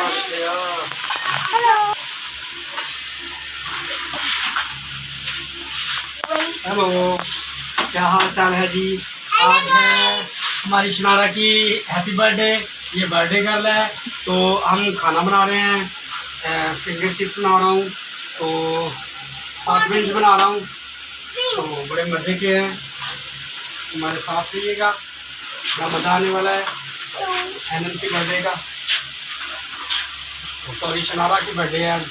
Hello, क्या हाल चाल है जी। आज है हमारी शनारा की हैप्पी बर्थडे। ये बर्थडे गर्ल है, तो हम खाना बना रहे हैं। फिंगर चिप्स बना रहा हूँ, तो हॉट विंग्स बना रहा हूँ, तो बड़े मज़े के हैं। हमारे साथ रहिएगा, बड़ा मज़ा आने वाला है एनन की बर्थडे का। सॉरी, शनारा की बर्थडे है आज।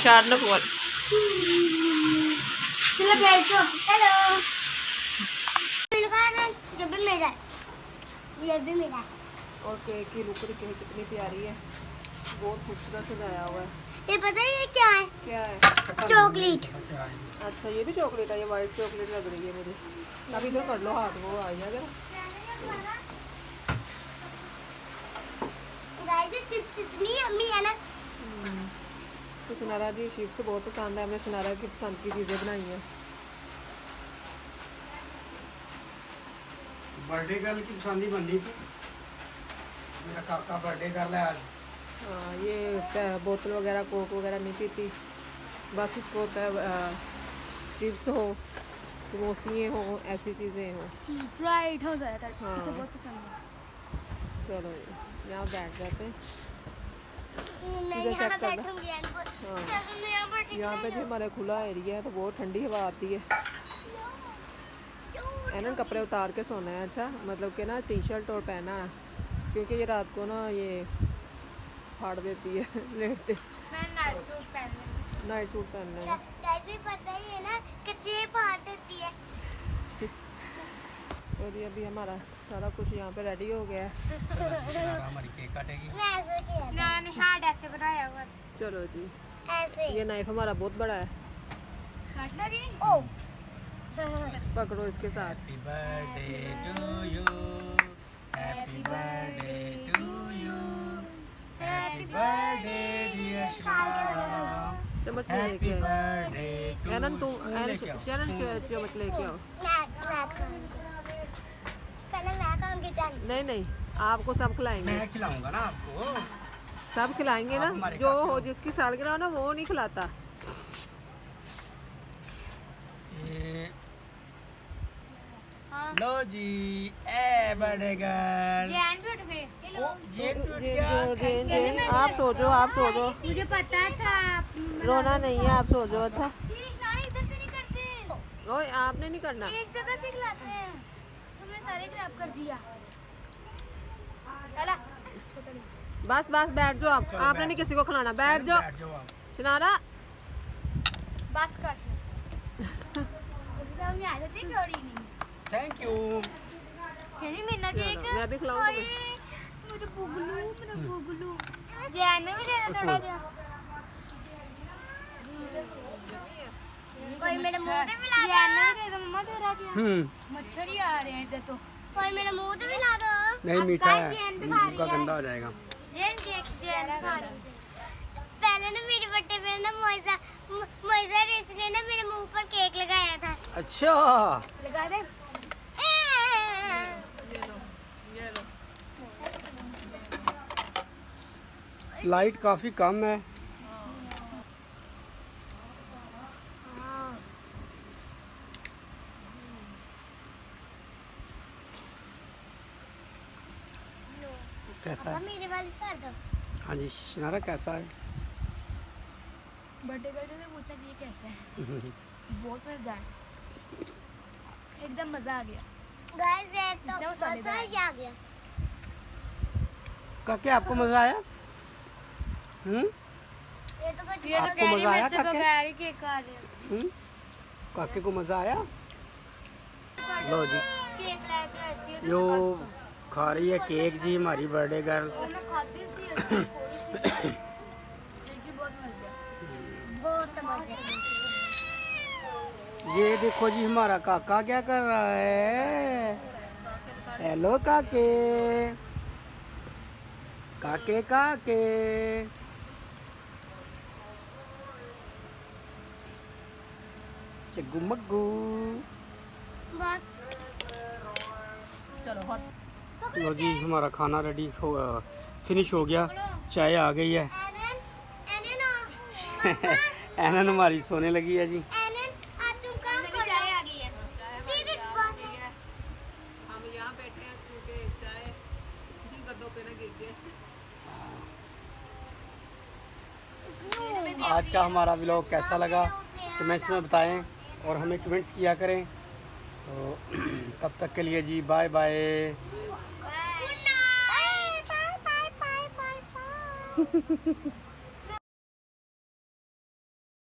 चलो बैठो। हेलो, ये भी मेरा है, ये भी मेरा है। और केक की लुकड़ी केक कितनी प्यारी है, बहुत खूबसूरत सजाया हुआ है। ये पता है ये क्या है? क्या है? चॉकलेट। अच्छा, ये भी चॉकलेट है। ये वाइट चॉकलेट लग रही है मुझे। अभी इधर कर लो हाथ, वो आ जाएगा। गाइस, ये चिप्स इतनी यम्मी है ना। तो सुनारा जी चिप्स बहुत पसंद है, हमने सुनारा की पसंद की चीज़ें बनाई हैं। बर्थडे गर्ल की पसंद ही बननी थी। मेरा काका बर्थडे गर्ल है आज। हाँ, ये बोतल वगैरह कोक वगैरह नहीं पीती, बस इसको होता है चिप्स हो, समोसिए हो, ऐसी चीज़ें हो। फ्राइड हो ज़्यादातर, हाँ। इसे बहुत पसंद है। चलो यहाँ बैठ जाते हैं। मैं इधर यहाँ check करना। बैठूंगी। हाँ। मैं यहाँ बैठूंगी। यहाँ पे भी हमारा खुला एरिया है, तो बहुत ठंडी हवा आती है। एनन कपड़े उतार के सोना है। अच्छा, मतलब कि ना टी शर्ट और पहना है, क्योंकि ये रात को ना ये फाड़ देती है लेटते। मैं नाइट सूट पहनूंगी। नाइट सूट पहनना है। कैसे पता ही है ना कि ये फाड़ देती है। और ये अभी हमारा सारा कुछ यहाँ पे रेडी हो गया है। हमारी केक काटेगी। मैं ऐसे किया था। मैंने हार्ड ऐसे बनाया हुआ। चलो जी, ऐसे। ये नाइफ हमारा बहुत बड़ा है, काट लगी। ओ। पकड़ो इसके साथ। Happy birthday to you, happy birthday to you, happy birthday dear Shanara, चम्मच हैप्पी लेके आओ। बर्थडे टू एनन तुम स्पून लेके आओ। चम्मच लेके आओ। मैं खाऊंगी। पहले मैं खाऊंगी डन। नहीं नहीं, आपको सब खिलाएंगे। मैं खिलाऊंगा ना आपको। सब खिलाएंगे ना, आप हमारे जो काके हो हो। जिसकी सालगिरह हो ना वो नहीं खिलाता। ये हाँ। लो जी, ए बर्थडे गर्ल। जैन भी उठ गए। ओ जेन टूट जे- गया। जे- जे- आप सो जाओ, आप सो जाओ, मुझे पता था। रोना नहीं है, आप सो जाओ। अच्छा, इधर से नहीं करते, ओए आपने नहीं करना। एक जगह से खिलाते हैं। तुमने सारे खराब कर दिया। चला। बस बस बैठ जाओ आप, चलो, आपने बैठ नहीं किसी को खिलाना। बैठ जाओ बैठ जाओ आप। शनारा। बस कर। उसका भी आदत है छोड़ी नहीं। Thank you. यानी मेरा केक। चलो, मैं भी खिलाऊं तुम्हें। मेरा बुगलू। जैन ने भी देना थोड़ा जा। कोई मेरे मुंह पे भी ला दो। जैन ने भी दे दो मम्मा तेरा जा। मच्छर ही आ रहे हैं इधर तो। कोई मेरे मुंह पे भी ला दो। नहीं अब मीठा कल है, जैन भी खा मुंह रही का है। गंदा हो जाएगा। जैन केक जैन खा रही है। पहले ना मेरे बर्थडे पे ना मोइजा रेस ने ना मेरे मुंह पर केक लगाया था। अच्छा, लगा दे। लाइट काफी कम है। कैसा है? मेरे वाली कर दो। हाँ जी, शनारा कैसा है? बर्थडे गर्ल से पूछना कि ये कैसा है। बहुत मजेदार, एकदम मजा आ गया। गाइस एक तो मजा ही आ गया। काके आपको मजा आया? ये तो कुछ आपको मजा आया काके? बगैर ही केक खा रहे हो। काके को मजा आया? लो जी, केक लेके ऐसी हो यो खा रही है केक जी हमारी बर्थडे गर्ल। मैं खाती थी थोड़ी सी। बहुत मजे। ये देखो जी हमारा काका क्या कर रहा है। हेलो काके, काके काके। चिग्गू मग्गू। बस चलो हॉट। लो जी हमारा खाना रेडी हो फिनिश हो गया, चाय आ गई है। एनन हमारी सोने लगी है जी। चाय आ गई है। हम यहाँ बैठे हैं क्योंकि चाय गद्दों पे ना गिर गए। आज का हमारा व्लॉग कैसा लगा कमेंट्स में बताएं और हमें कमेंट्स किया करें। तो तब तक के लिए जी bye bye. Good night. Bye bye bye bye bye.